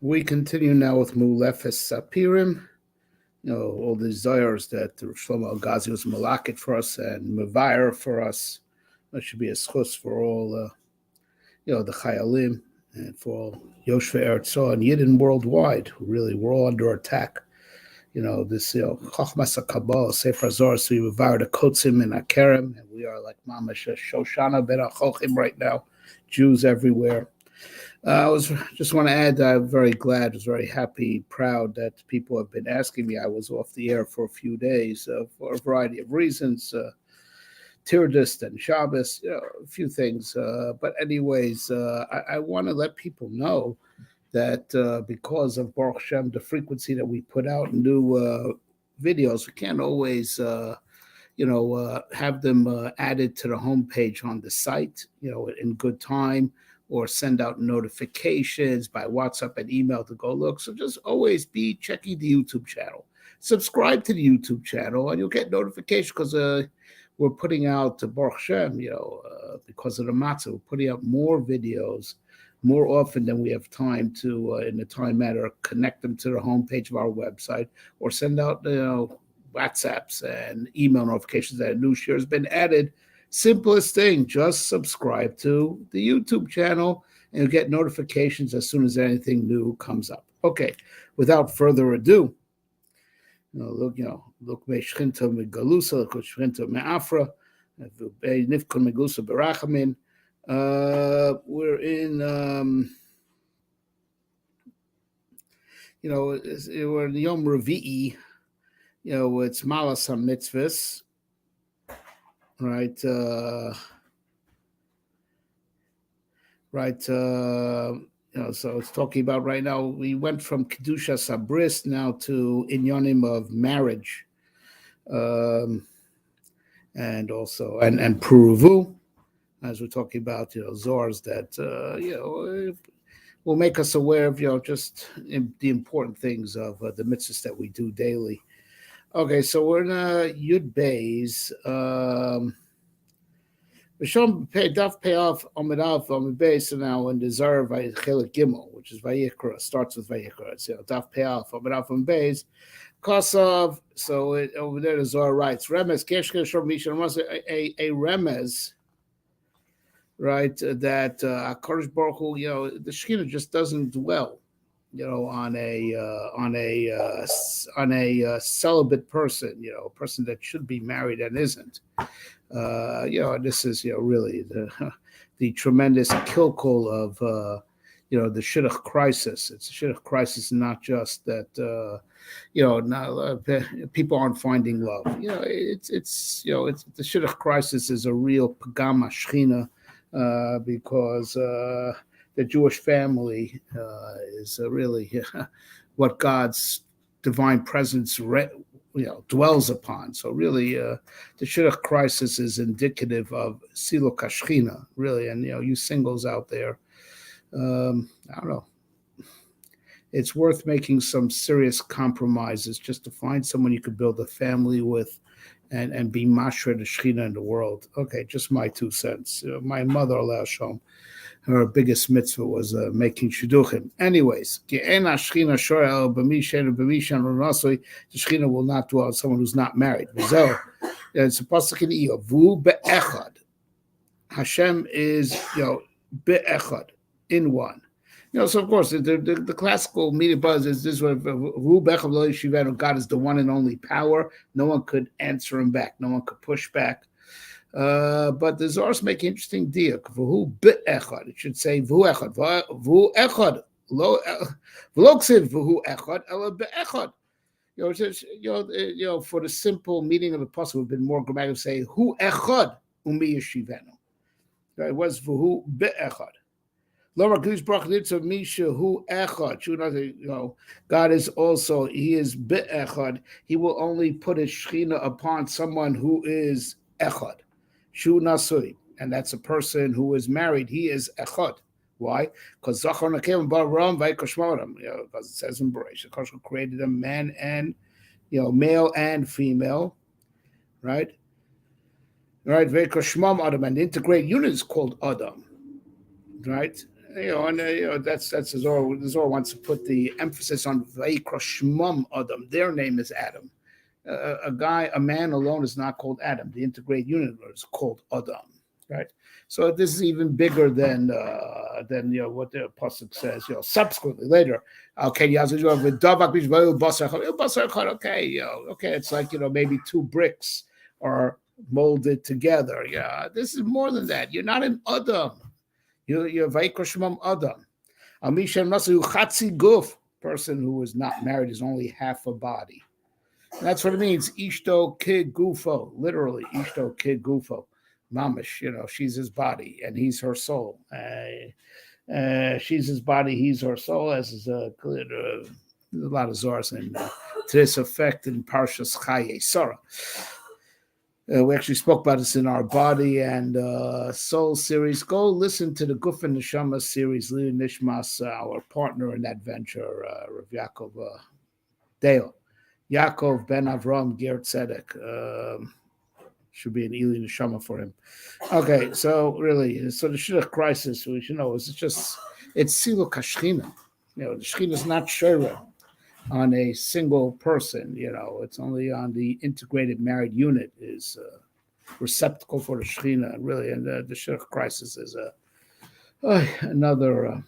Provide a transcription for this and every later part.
We continue now with Mulefes Sappirim. All the desires that Shlomo Al-Ghazi was malakit for us and Mavir for us. That should be a schus for all, the Chayalim and for all Yoshve Eretz and Yidden worldwide, who really were all under attack. This, Chochmas HaKabbalah, Sefer Zohar, so we Mavir the Kotzim and Akerem, and we are like Mamash Shoshana Ben Achochim right now, Jews everywhere. I just want to add that I'm very glad, was very happy, proud that people have been asking me. I was off the air for a few days for a variety of reasons, Tirdist and Shabbos, a few things. But anyways, I want to let people know that because of Baruch Hashem, the frequency that we put out new videos, we can't always, have them added to the homepage on the site, in good time, or send out notifications by WhatsApp and email to go look. So just always be checking the YouTube channel. Subscribe to the YouTube channel, and you'll get notifications because we're putting out, Baruch Hashem, because of the matzah, we're putting out more videos more often than we have time to, in a time matter, connect them to the homepage of our website or send out, WhatsApps and email notifications that a new share has been added. Simplest thing, just subscribe to the YouTube channel and you'll get notifications as soon as anything new comes up. Okay, without further ado, look me'shchinta megalusa, look shchinta me'afra, nifkon megalusa berachamin. We're in, we're in Yom Revi'i. It's Malas HaMitzvahs. Right, so it's talking about right now, we went from Kedusha Sabris now to Inyanim of marriage, and also, and Puruvu, as we're talking about, Zohars that, will make us aware of, just the important things of the mitzvahs that we do daily. Okay, so we're in Yud Beis. Daf Payoff Amid Alf Amid Beis. So now in the Zohar Chelik Gimel, which is Vayikra, starts with Vayikra. It's Daf Payoff Amid Alf Amid Beis. Kosov. So over there the Zohar writes Remez Keshke Shor Mishan was a remez, right? That Hakadosh Baruch Hu, the Shekhinah just doesn't dwell, on a celibate person, a person that should be married and isn't. This is really the tremendous kilkul of the shidduch crisis. It's a shidduch crisis, not just that people aren't finding love. It's the shidduch crisis is a real pagama shechina because the Jewish family is really what God's divine presence dwells upon. So really, the shidduch crisis is indicative of Siluk HaShechina, really. And, you singles out there, I don't know. It's worth making some serious compromises just to find someone you could build a family with and be mashra the Shechina in the world. Okay, just my 2 cents. My mother, Aleh Shalom, her biggest mitzvah was making shidduchim. Anyways, the Shechina will not dwell on someone who's not married. It's a pasuk in Iyov. Vu be'echad. Hashem is, be'echad, in one. So of course the classical meaning buzz is this way: Vu be'echad lo yishivenu. God is the one and only power. No one could answer him back. No one could push back. But the Zohar's make interesting diak. V'hu be'echad. It should say v'hu echad. V'hu echad. Lo ksiv v'hu echad. Ela be'echad. For the simple meaning of the pasuk, would have been more grammatical to say hu echad umi yeshivenu. It was v'hu be'echad. Lo rakush brach nitzav misha hu echad. God is also, He is be'echad. He will only put His Shechina upon someone who is echad. Shu Nasui, and that's a person who is married. He is echad. Why? Because Zachar Nakem Baram Vaikoshmaram. Because it says in Bereshit, Hakadosh created a man and male and female, right? Right, Vaikoshmam Adam, and the integrated unit is called Adam, right? That's the Zohar. The Zohar wants to put the emphasis on Vayikra Shmam Adam. Their name is Adam. A man alone is not called Adam. The integrated unit is called Adam, right? So this is even bigger than what the pasuk says. Subsequently later, okay, okay, it's like maybe two bricks are molded together. Yeah, this is more than that. You're not an Adam. You're Vayikra Shmam Adam. Amisha Nasu Chatzi Guf. Person who is not married is only half a body. That's what it means. Ishto kid gufo, literally. Ishto kid gufo, mamish. She's his body and he's her soul. She's his body, he's her soul. As is a lot of zors and to this effect in Parshas Chaye Sarah. We actually spoke about this in our body and soul series. Go listen to the Guf and Neshama series. Lili Nishmas, our partner in that venture, Rav Yaakov Deo. Yaakov ben Avram Ger Tzedek. Should be an Eli Neshama for him. Okay, so really, the Shidduch crisis, we should know, it's Siluk HaShechina. The Shechina is not Shira on a single person. It's only on the integrated married unit is receptacle for the Shechina. Really, and the Shidduch crisis is another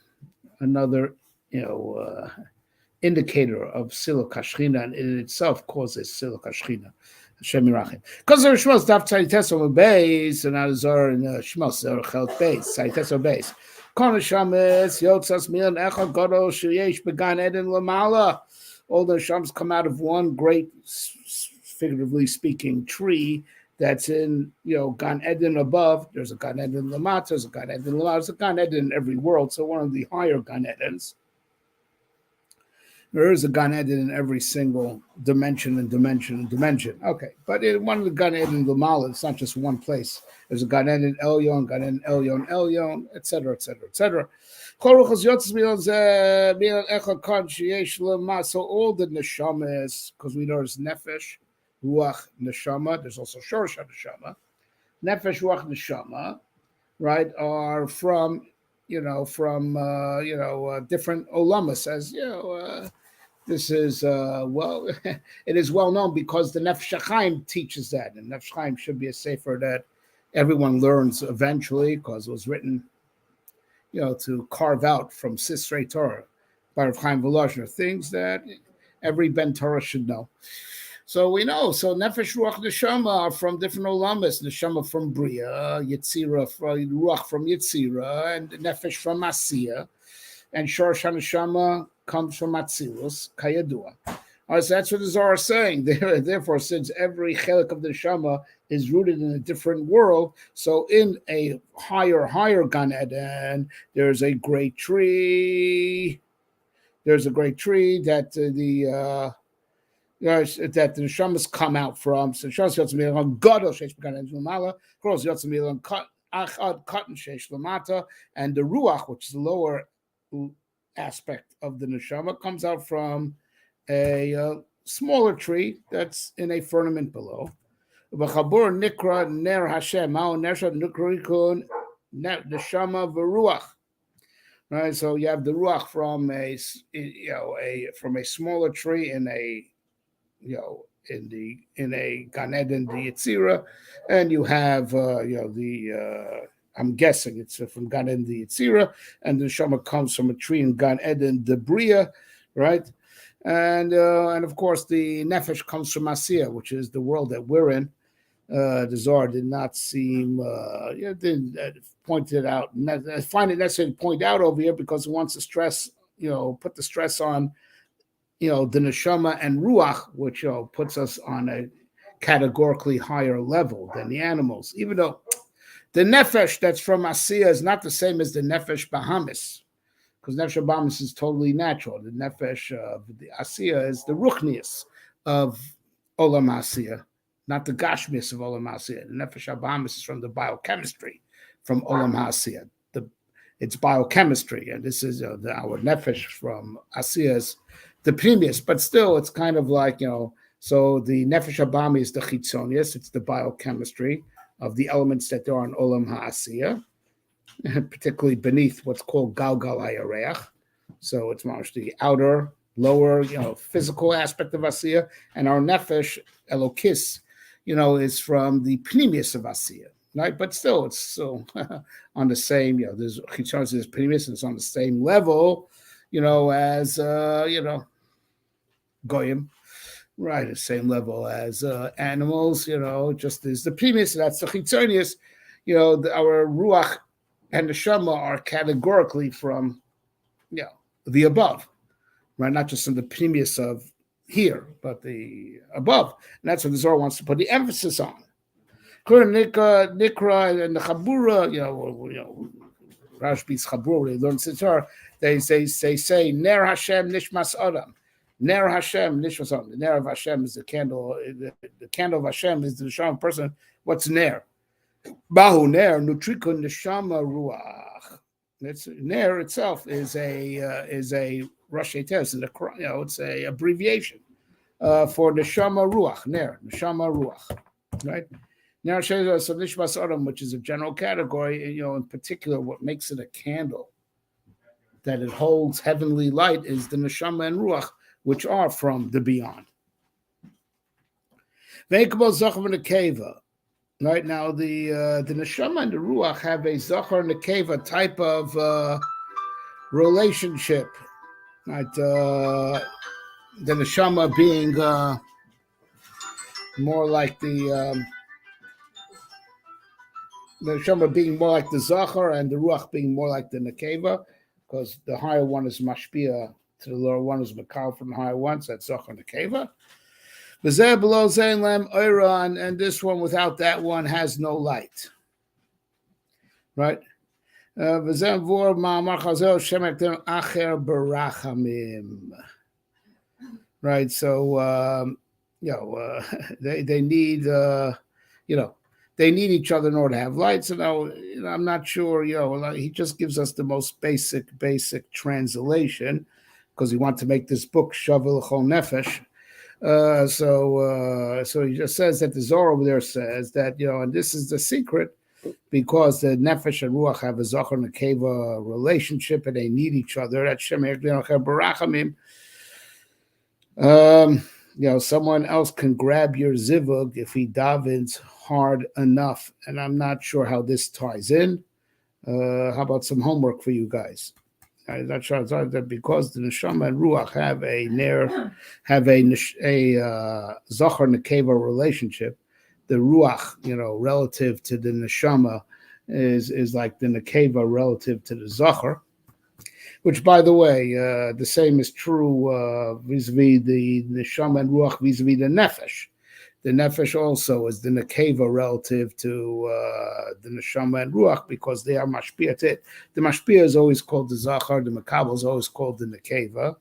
indicator of Siluk HaShechina, and in itself causes Siluk HaShechina. Hashem Yirachim. Because there are Shmos Daf Tzadites on base, and others are in Shmos Chelt base, Tzadites on base. Kon Hashemes Yotzas Milan Echad Gadol Sheyesh Began Eden Lamala. All the Hashams come out of one great, figuratively speaking, tree that's in Gan Eden above. There's a Gan Eden Lamat. There's a Gan Eden Lamat. There's a Gan Eden in every world. So one of the higher Gan Edens. There is a Gan Eden in every single dimension. Okay, but in one of the Gan Eden Lamala, it's not just one place. There's a Gan Eden Elyon, Gan Eden Elyon, etc., etc., etc. So all the neshamas, because we know there's nefesh, ruach, neshama. There's also shorosh neshama. Nefesh, ruach, neshama, right, are from different olamas. As this is it is well known because the Nefesh HaChaim teaches that, and Nefesh HaChaim should be a sefer that everyone learns eventually because it was written, to carve out from Sisrei Torah by Rav Chaim Volozhiner things that every Ben Torah should know. So we know. So Nefesh, Ruach, Neshama are from different olamas. Neshama from Bria, Yetzira, Ruach from Yetzira, and Nefesh from Asiya, and Shorosh HaNeshama comes from Atzilus, Kayadua. All right, so that's what the Zohar is saying. Therefore, since every chelik of the Neshama is rooted in a different world, so in a higher Gan Eden, there's a great tree. There's a great tree that the neshamas come out from. So Shas Yotzim Gadol Sheish Began Eden Lamala, Kros Yotzim Achad Katan Sheish Lamata, and the Ruach, which is the lower aspect of the neshama, comes out from a smaller tree that's in a firmament below. V'chabur nikra ner Hashem, ma'o nesha nukrikun neshama v'ruach. Right, so you have the ruach from a smaller tree in a in a Gan Eden the Yetzira, and you have I'm guessing it's from Gan Eden the Yetzira, and the Neshama comes from a tree in Gan Eden the Bria, right? And of course the Nefesh comes from Asiya, which is the world that we're in. The Zohar did not seem didn't point it out. I find it necessary to point out over here because it wants to stress, put the stress on, the neshama and ruach, which puts us on a categorically higher level than the animals. Even though the nefesh that's from Asiya is not the same as the nefesh Bahamis, because nefesh Bahamis is totally natural. The nefesh of the Asiya is the ruchnius of Olam Asiya, not the gashmius of Olam Asiya. The nefesh Bahamis is from the biochemistry from Olam Asiya. It's biochemistry, and this is our nefesh from Asiya is the pneumius, but still it's kind of like, so the nefesh Abami is the chitzonius, it's the biochemistry of the elements that there are in Olam HaAsiya. particularly beneath what's called Galgal Ayareach. So it's much the outer, lower, physical aspect of Asiya, and our Nefesh, Elokis, is from the Pnimius of Asiya. Right, but still, it's still on the same. There's Chitzonius, there's Pnimius, and it's on the same level, as Goyim, right? The same level as animals, just as the Pnimius. That's the Chitzonius. Our Ruach and the Shema are categorically from, the above, right? Not just from the Pnimius of here, but the above, and that's what the Zohar wants to put the emphasis on. Nikra and the Chabura, Rashbi's Chabura, they learn Sitar, they say, Ner Hashem Nishmas Adam. Ner Hashem Nishmas Adam. The Ner of Hashem is the candle. The candle of Hashem is the neshama person. What's Ner? Bahu Ner, Nutrikun Neshama Ruach. It's Ner itself is a Rashi Teres, it's a abbreviation for Neshama Ruach, Ner, Neshama Ruach, right? Now, so Nishmas Adam, which is a general category, in particular, what makes it a candle, that it holds heavenly light, is the Neshama and Ruach, which are from the beyond. Right now, the Neshama and the Ruach have a Zachar Nekeva type of relationship. Right, the Neshama being more like the Neshama being more like the Zachar and the Ruach being more like the Nekeva, because the higher one is Mashpia to the lower one is Makal from the higher one, so that's Zachar Nekeva. V'zeh below Zain Lem Oiran, and this one without that one has no light. Right? V'zeh vor ma'amar chazel shemek dem acher barachamim. Right, so they need they need each other in order to have light. So now I'm not sure, he just gives us the most basic translation because he wants to make this book Shavel Chol Nefesh. So he just says that the Zohar over there says that, and this is the secret, because the Nefesh and Ruach have a Zachar and a Keva relationship and they need each other. That's Shemer Barachamim. Someone else can grab your zivug if he davens hard enough, and I'm not sure how this ties in. How about some homework for you guys? I'm not sure that because the neshama and ruach have a zachar nekeva relationship, the ruach, relative to the neshama, is like the nekeva relative to the zachar. Which, by the way, the same is true vis-a-vis the neshama and ruach vis-a-vis the nefesh. The nefesh also is the nekeva relative to the neshama and ruach because they are mashpia. The mashpia is always called the zachar. The makabel is always called the nekeva.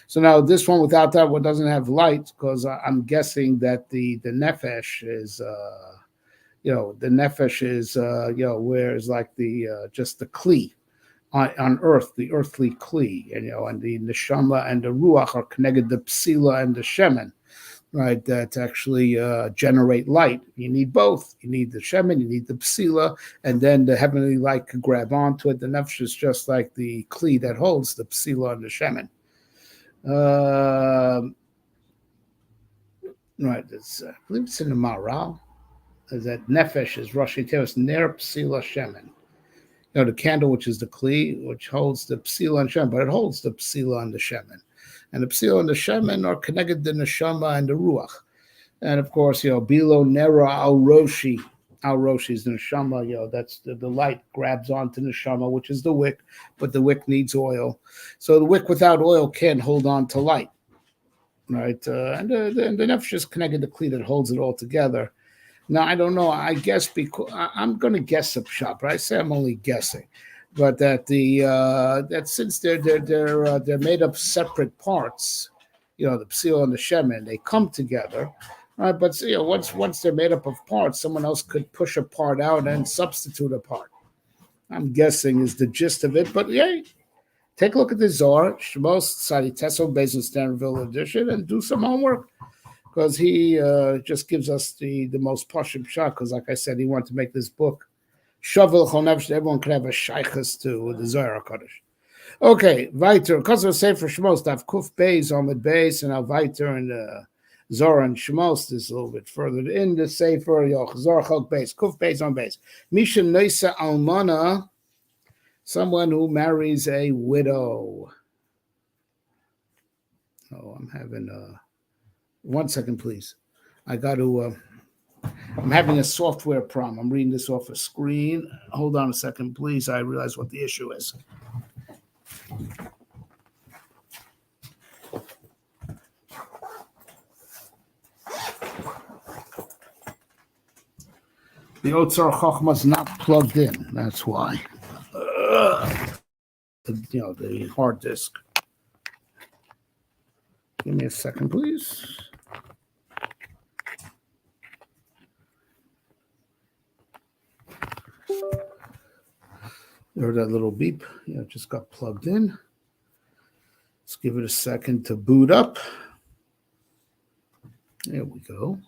So now this one without that one doesn't have light because I'm guessing that the nefesh is the nefesh is where is like the just the kli. On earth, the earthly kli, and the neshama and the ruach are connected, the psila and the shemen, right, that actually generate light. You need both. You need the shemen, you need the psila, and then the heavenly light can grab onto it. The nefesh is just like the kli that holds the psila and the shemen. Right, I believe it's in the Maral. That nefesh is Rashi Teos ner psila shemen. The candle, which is the kli, which holds the psila and shemen, but it holds the psila and the shemen. And the psila and the shemen are connected to the neshama and the ruach. And of course, bilo nera al roshi. Al roshi is the neshama, that's the light grabs onto the neshama, which is the wick, but the wick needs oil. So the wick without oil can't hold on to light, right? And the nefesh is connected to the kli that holds it all together. Now, I don't know. I guess because I'm going to guess a shot, but I say I'm only guessing. But that that since they're made up separate parts, the psil and the shemen, they come together. Right? But once they're made up of parts, someone else could push a part out and substitute a part. I'm guessing is the gist of it. But yeah, take a look at the Zohar, Shemos Sadi Teso, based on Stanville edition, and do some homework. Because he just gives us the most pashut shot. Because, like I said, he wanted to make this book Shovel Chonevsh, everyone could have a shaykhs to the Zohar HaKadosh. Okay, weiter. Because of Sefer Shmos, Daf Kuf Beis, Amid Beis, and now weiter and Zohar and Shmos is a little bit further in the Sefer, Yoch Zohar Chok Beis, Kuf Beis on Beis. Misha Noisa Almana, someone who marries a widow. Oh, I'm having 1 second, please. I got to. I'm having a software problem. I'm reading this off a screen. Hold on a second, please. I realize what the issue is. The Otzar Chochmah is not plugged in. That's why. The hard disk. Give me a second, please. You heard that little beep? Yeah, it just got plugged in. Let's give it a second to boot up. There we go.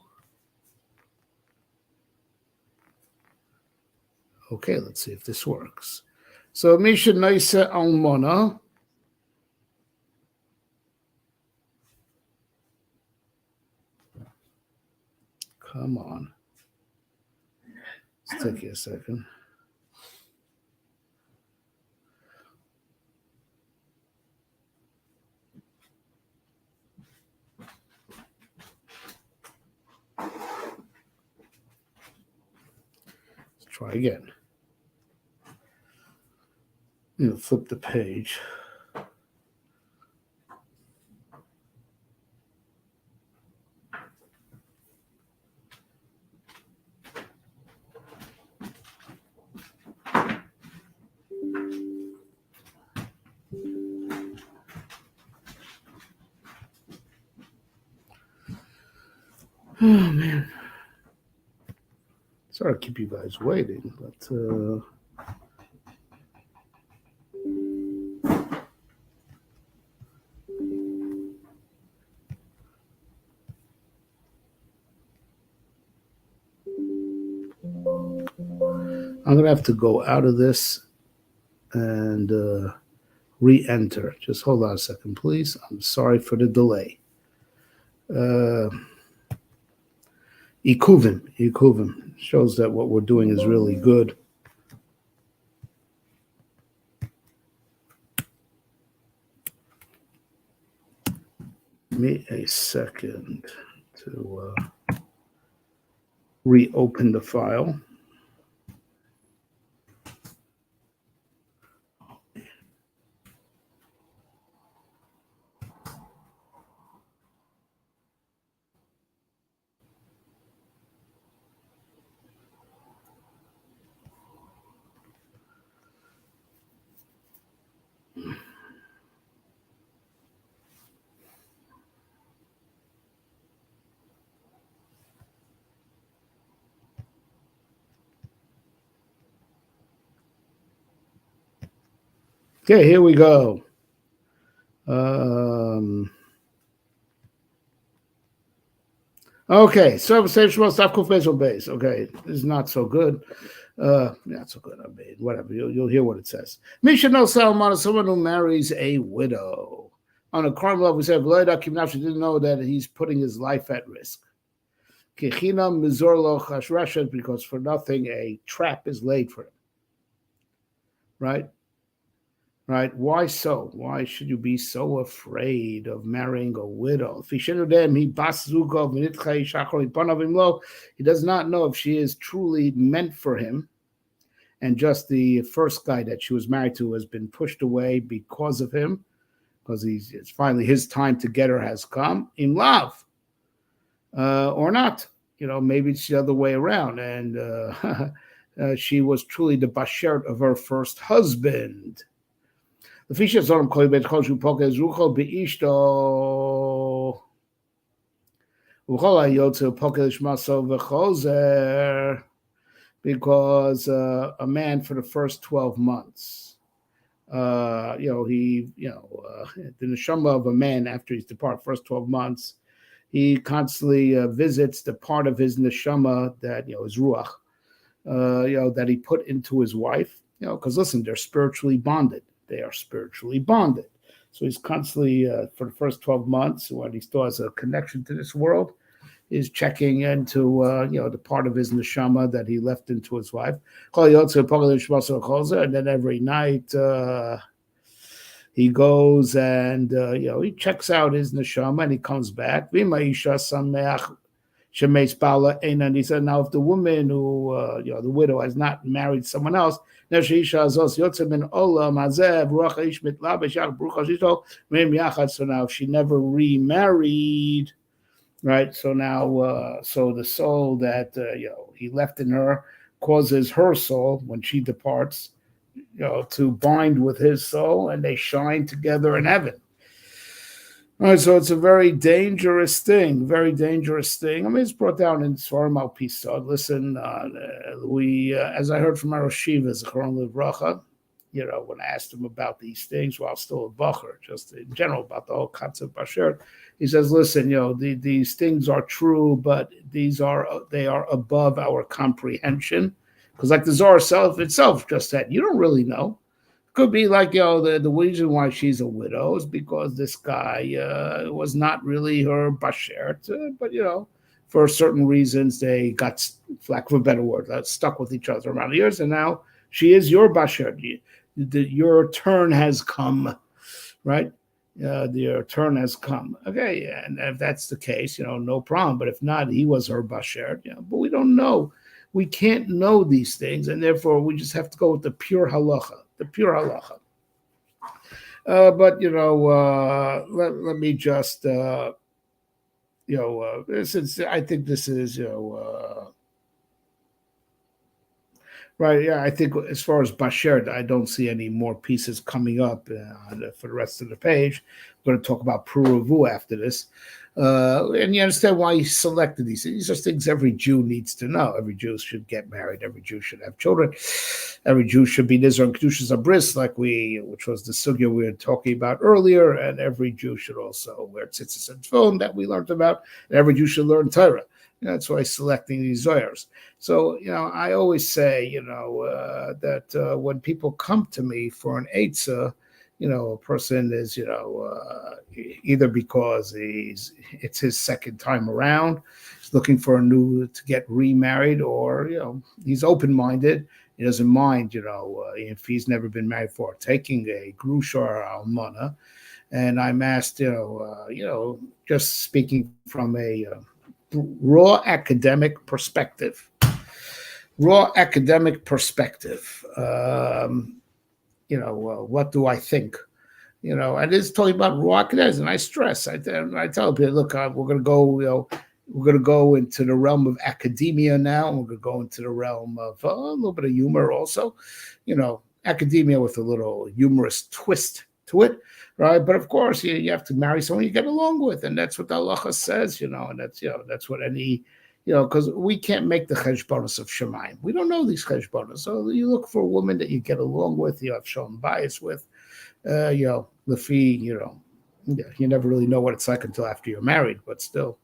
Okay, let's see if this works. So, Misha Noisa Almona. Come on. Let's take you a second. Let's try again. Flip the page. Oh, man. Sorry to keep you guys waiting, but I'm going to have to go out of this and re-enter. Just hold on a second, please. I'm sorry for the delay. Ikuvim shows that what we're doing is really good. Give me a second to reopen the file. Okay, here we go. Okay, so base. Okay, this is not so good. Not so good. I mean, whatever. You'll hear what it says. Misha no Salman is someone who marries a widow. On a crime level, we said Vlada didn't know that he's putting his life at risk. Because for nothing a trap is laid for him. Right? Right? Why so? Why should you be so afraid of marrying a widow? He does not know if she is truly meant for him, and just the first guy that she was married to has been pushed away because of him, because it's finally his time to get her has come. In love, or not? Maybe it's the other way around, and she was truly the bashert of her first husband. The fishes on because a man for the first 12 months, the neshama of a man after he's departed first 12 months, he constantly visits the part of his neshama that is ruach, that he put into his wife, because listen, they're spiritually bonded. They are spiritually bonded. So he's constantly, for the first 12 months, when he still has a connection to this world, is checking into, the part of his neshama that he left into his wife. And then every night, he goes and he checks out his neshama and he comes back. And he said, now if the woman who, the widow has not married someone else, now so now if she never remarried, right? So now, so the soul that he left in her causes her soul when she departs, to bind with his soul, and they shine together in heaven. All right, so it's a very dangerous thing, very dangerous thing. I mean, it's brought down in Svarim al Pisod. Listen, we, as I heard from our Shiva, Zichron Livracha, when I asked him about these things while still a Bacher, just in general about the whole concept of Basher, he says, listen, these things are true, but they are above our comprehension. Because like the Zohar itself just said, you don't really know. Could be like, the reason why she's a widow is because this guy was not really her bashert, but, for certain reasons, they got, for lack of a better word, stuck with each other around the years, and now she is your bashert. Your turn has come, right? Your turn has come. Okay, and if that's the case, no problem. But if not, he was her bashert, but we don't know. We can't know these things, and therefore we just have to go with the pure halacha. The pure halacha. But let me just since I think this is right. Yeah, I think as far as Basher, I don't see any more pieces coming up for the rest of the page. We're going to talk about Puravu after this. And you understand why he selected these. These are things every Jew needs to know. Every Jew should get married. Every Jew should have children. Every Jew should be Nizar and Kedushas Abris, which was the sugya we were talking about earlier. And every Jew should also wear tzitzis and tefillin that we learned about. And every Jew should learn Torah. That's why he's selecting these zoyars. So, I always say, that when people come to me for an eitzah, a person is, either because it's his second time around, he's looking for to get remarried, or, he's open-minded. He doesn't mind, if he's never been married before, taking a grusha or almana. And I'm asked, just speaking from a raw academic perspective, what do I think? And it's talking about raw academics, and I stress, I tell people, look, we're going to go, we're going to go into the realm of academia now, and we're going to go into the realm of a little bit of humor also, academia with a little humorous twist to it, right? But of course, you have to marry someone you get along with, and that's what the halacha says, and that's what any, because we can't make the cheshbonos of Shemaim. We don't know these cheshbonos. So you look for a woman that you get along with, you have shalom bias with, lefi, you never really know what it's like until after you're married, but still,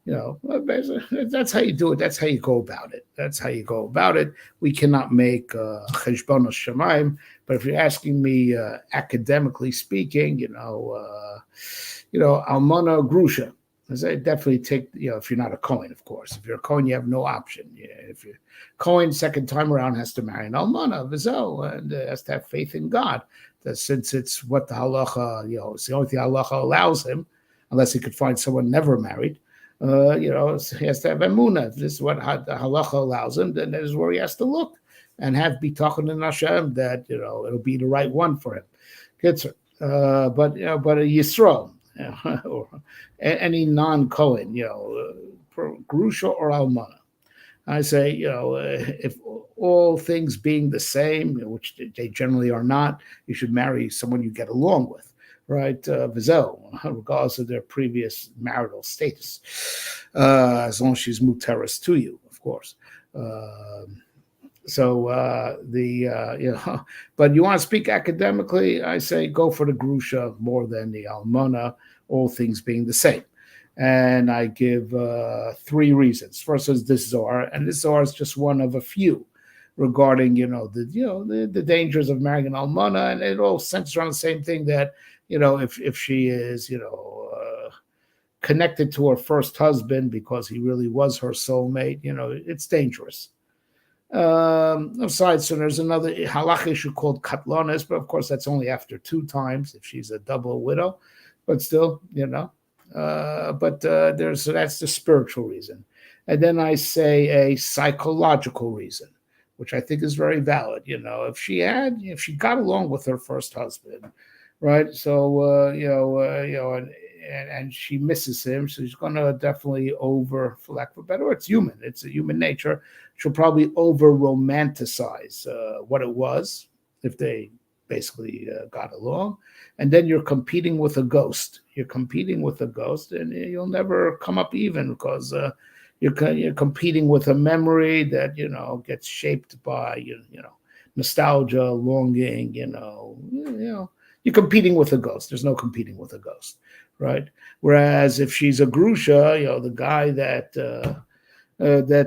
that's how you do it. That's how you go about it. We cannot make cheshbonos Shemaim, but if you're asking me academically speaking, almana grusha, I say definitely take, if you're not a Kohen, of course. If you're a Kohen, you have no option. If you're Kohen, second time around, has to marry an almana, vizel, and has to have faith in God. That since it's what the halacha, it's the only thing halacha allows him, unless he could find someone never married. He has to have emunah. If this is what the halacha allows him, then that is where he has to look and be talking to Hashem that it'll be the right one for him. But a Yisrael. Or any non-Kohen, grusha or almana. I say, if all things being the same, which they generally are not, you should marry someone you get along with, right? Vizel, regardless of their previous marital status, as long as she's muteris to you, of course. But you want to speak academically, I say go for the grusha more than the almana, all things being the same. And I give 3 reasons. First is this Zohar, and this Zohar is just one of a few. regarding the dangers of marrying an almana, and it all centers around the same thing that if she is connected to her first husband because he really was her soulmate, it's dangerous. Aside, so there's another halach issue called katlanis, but of course that's only after 2 times if she's a double widow. But still, so that's the spiritual reason. And then I say a psychological reason, which I think is very valid. If she got along with her first husband, right? So and she misses him, so she's going to definitely for lack of a better word, it's a human nature. She'll probably over romanticize what it was if they basically got along. And then you're competing with a ghost. And you'll never come up even because you're competing with a memory that gets shaped by nostalgia, longing. You're competing with a ghost. There's no competing with a ghost, right? Whereas if she's a grusha, the guy that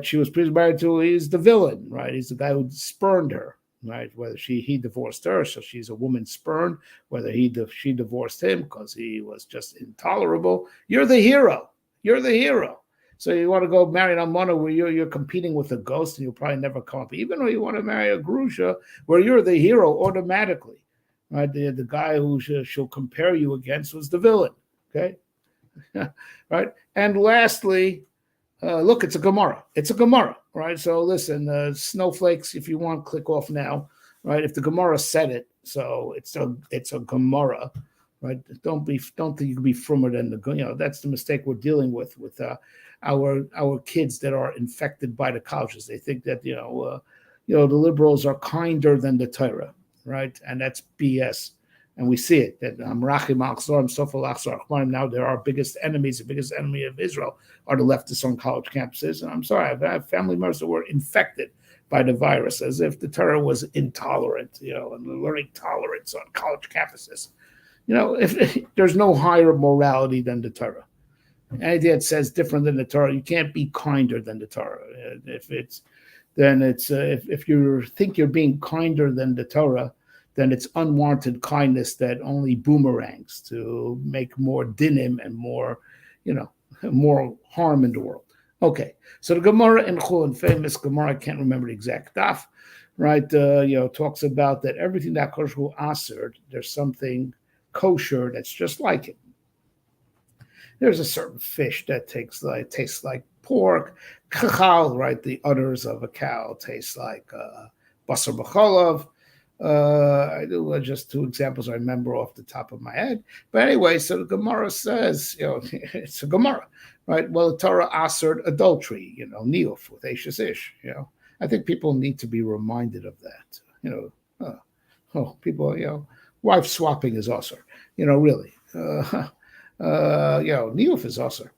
she was previously married to, he's the villain, right? He's the guy who spurned her, right? Whether he divorced her, so she's a woman spurned. Whether she divorced him because he was just intolerable. You're the hero. So you want to go marry an almana where you're competing with a ghost and you'll probably never come up. Even though you want to marry a grusha where you're the hero automatically, right? The guy who she'll compare you against was the villain, okay? Right? And lastly, look, it's a Gemara. Right? So listen, snowflakes, if you want, click off now, right? If the Gemara said it, so it's a Gemara, right? Don't think you can be frummer than that's the mistake we're dealing with our kids that are infected by the colleges. They think that the liberals are kinder than the Torah, right? And that's BS. And we see it that now they're our biggest enemies. The biggest enemy of Israel are the leftists on college campuses. And I'm sorry, I've had family members that were infected by the virus as if the Torah was intolerant, and learning tolerance on college campuses. If there's no higher morality than the Torah. Anything that says different than the Torah, you can't be kinder than the Torah. If you think you're being kinder than the Torah, then it's unwanted kindness that only boomerangs to make more dinim and more harm in the world. Okay, so the Gemara in Chulin, famous Gemara, I can't remember the exact daf, right? Talks about that everything that kosher aser, there's something kosher that's just like it. There's a certain fish that tastes like pork, kachal, right? The udders of a cow taste like basar b'cholav. I do just 2 examples I remember off the top of my head. But anyway, so the Gemara says, it's a Gemara, right? Well, the Torah asered adultery, niyuf with Ashes Ish, I think people need to be reminded of that, people, wife swapping is aser, really. Niyuf is aser.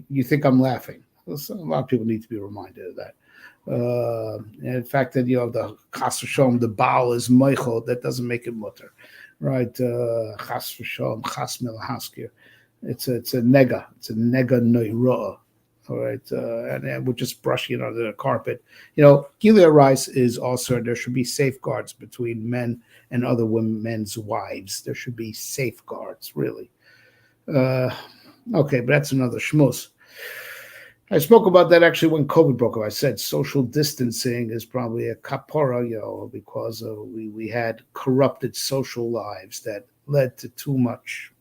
You think I'm laughing. A lot of people need to be reminded of that. And in fact, that the chas v'sholom, the baal is meichel, that doesn't make it mutter, right? Chas v'sholom, chas melahaskir. It's a nega. It's a nega noirah. All right, and we're just brushing it under the carpet. Gilead rice is also, there should be safeguards between men and other men's wives. There should be safeguards, really. Okay, but that's another shmuz. I spoke about that actually when COVID broke up. I said social distancing is probably a kapara, because we had corrupted social lives that led to too much,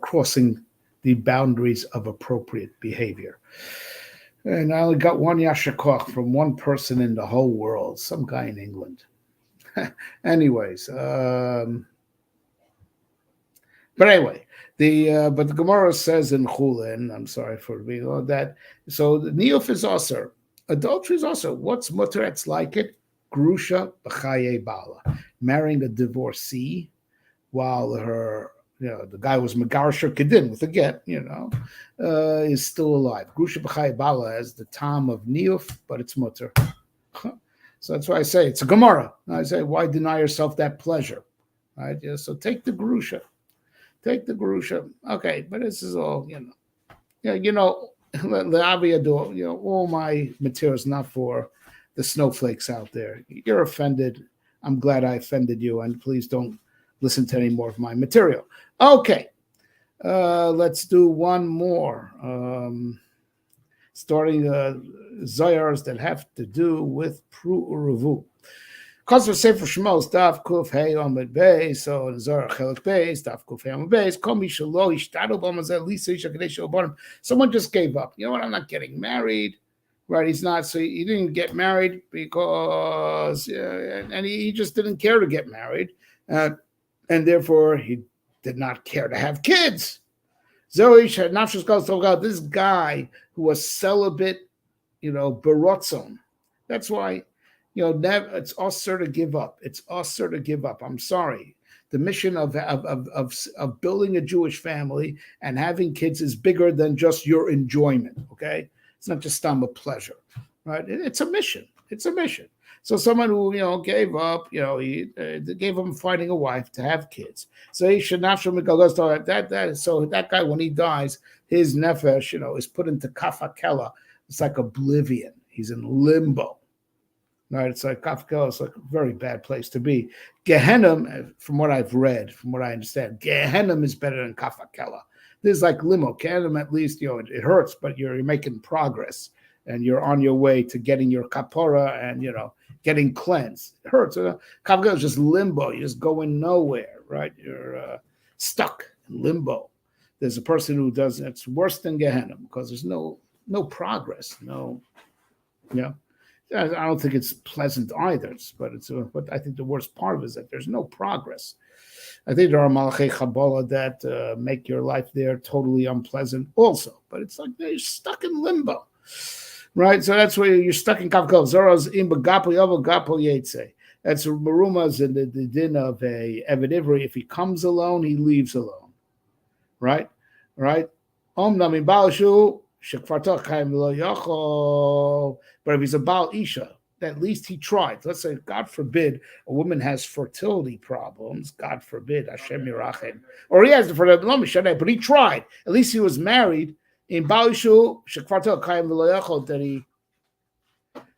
crossing the boundaries of appropriate behavior. And I only got one yashar from one person in the whole world, some guy in England. Anyways, but anyway. But the Gemara says in Chulin, I'm sorry for being on that. So the niyuf is aser, adultery is aser. What's mutter? It's like it. Grusha b'chaye bala, marrying a divorcee while her, the guy was megarsher kedin with a get, is still alive. Grusha b'chaye bala has the time of niyuf, but it's mutter. So that's why I say it's a Gemara. I say, why deny yourself that pleasure? Right? So take the grusha. Take the grusha. Okay, but this is all, all my material is not for the snowflakes out there. You're offended. I'm glad I offended you, and please don't listen to any more of my material. Okay, let's do one more. Starting zayars that have to do with pru uruvu. Because of Sefer Shemos, Daf Kuf Hey Amud Beis, so in Zohar Chelik Beis, Daf Kuf Hey Amud Beis, Kol Mi Shelo Yishtadu B'Mazeh Lisa Isha Kadesh Obarim. Someone just gave up. You know what? I'm not getting married, right? He's not. So he didn't get married because, and he just didn't care to get married, and therefore he did not care to have kids. This guy who was celibate, berotzon. That's why. It's usher to give up. It's usher to give up. I'm sorry. The mission of building a Jewish family and having kids is bigger than just your enjoyment. Okay, it's not just a pleasure, right? It's a mission. It's a mission. So someone who gave up, he gave him finding a wife to have kids. So he should not show me so that guy, when he dies, his nefesh, is put into kafakela. It's like oblivion. He's in limbo. Right, it's like Kafka. It's like a very bad place to be. Gehenna, from what I've read, from what I understand, Gehenna is better than Kafakela. This is like limo. Gehenna, at least, it hurts, but you're making progress, and you're on your way to getting your kapora and getting cleansed. It hurts. Kafka is just limbo. You're just going nowhere. Right, you're stuck in limbo. There's a person who does it's worse than Gehenna because there's no progress. I don't think it's pleasant either, but but I think the worst part of it is that there's no progress. I think there are malachei Kabbalah that make your life there totally unpleasant also, but it's like you're stuck in limbo, right? So that's where you're stuck in Kafkal. Zoraz im begapo yavo gapo yetze. That's marumas in the din of a Eved Ivri. If he comes alone, he leaves alone, right? Om nami balashu. But if he's a Baal Isha, at least he tried. Let's say, God forbid, a woman has fertility problems. God forbid, Hashem Yirachem. Or he has the fertility, but he tried. At least he was married in Baal Isha,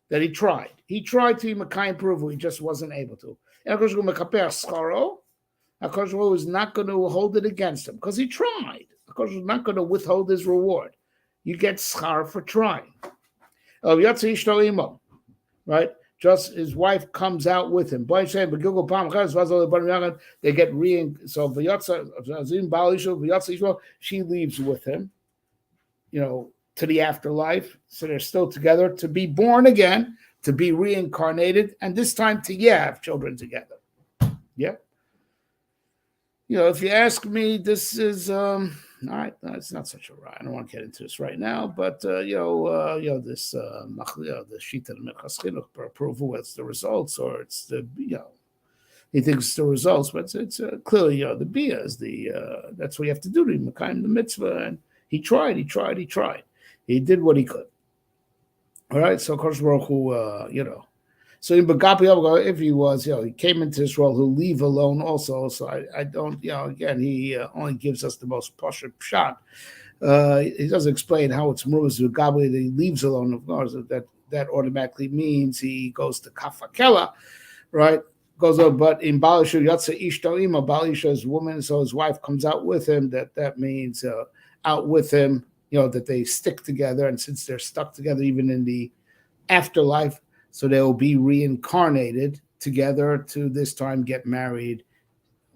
that he tried. He tried to Makayim Peruvu, he just wasn't able to. And Akash was not going to hold it against him because he tried. Akash was not going to withhold his reward. You get schar for trying. Right? Just his wife comes out with him. They get so she leaves with him, to the afterlife. So they're still together to be born again, to be reincarnated, and this time to have children together. Yeah. If you ask me, this is all right, it's not such a ride. I don't want to get into this right now, but this the shita mechaschinuk approval. It's the results, or it's the he thinks it's the results, but it's clearly the bia is the that's what you have to do to Mekayim the mitzvah, and he tried, he did what he could. All right, so Kosh Baruch Hu, So in Bagapi, if he was, he came into this role, he'll leave alone also. So I don't, again, he only gives us the most posh shot. He doesn't explain how it's Meruz Bagapi that he leaves alone. Of course, that automatically means he goes to Kafakela, right? Goes up, but in Balisha Yatsa Ishto Ima, Balisha is woman, so his wife comes out with him. That means out with him, that they stick together, and since they're stuck together, even in the afterlife. So they will be reincarnated together to this time get married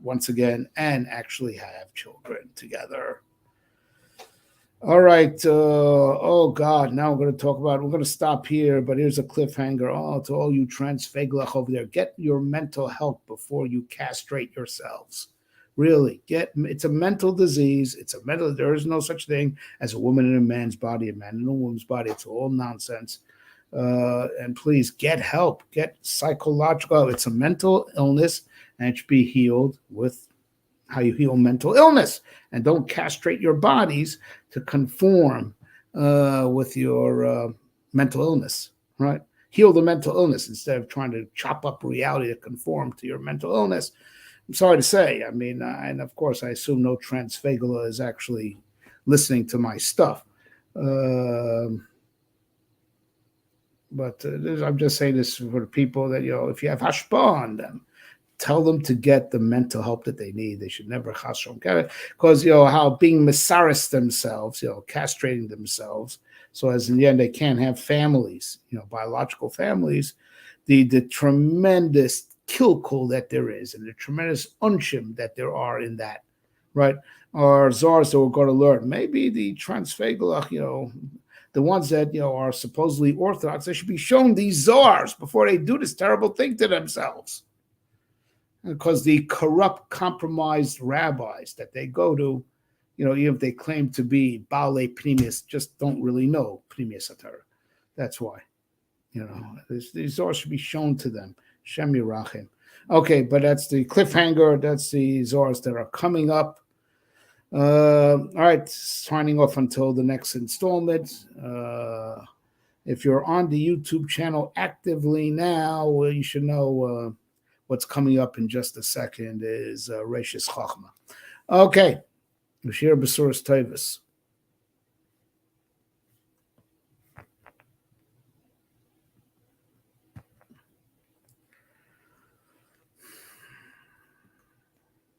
once again and actually have children together. All right. Oh, God. Now we're going to stop here, but here's a cliffhanger. Oh, to all you transfeglach over there, get your mental health before you castrate yourselves. Really, it's a mental disease. There is no such thing as a woman in a man's body, a man in a woman's body. It's all nonsense. And please get help, get psychological. It's a mental illness, and it should be healed with how you heal mental illness. And don't castrate your bodies to conform with your mental illness, right? Heal the mental illness instead of trying to chop up reality to conform to your mental illness. I'm sorry to say. I mean, and of course, I assume no transfegula is actually listening to my stuff. Um but I'm just saying this for the people that, if you have hashpah on them, tell them to get the mental help that they need. They should never chasrom, because how being misaris themselves, castrating themselves, so as in the end they can't have families, biological families. The tremendous kilkul that there is, and the tremendous unshim that there are in that, right? Are zars that we're going to learn. Maybe the transfegalach, the ones that are supposedly orthodox, they should be shown these zars before they do this terrible thing to themselves. Because the corrupt, compromised rabbis that they go to, even if they claim to be Baalei Pnimius, just don't really know Pnimius HaTorah. That's why. These Zohar should be shown to them. Shem Yerachim. Okay, but that's the cliffhanger. That's the Zohars that are coming up. All right, signing off until the next installment. If you're on the YouTube channel actively now, well, you should know what's coming up in just a second is Reishis Chachma. Okay, Bashir Besuras Tavis.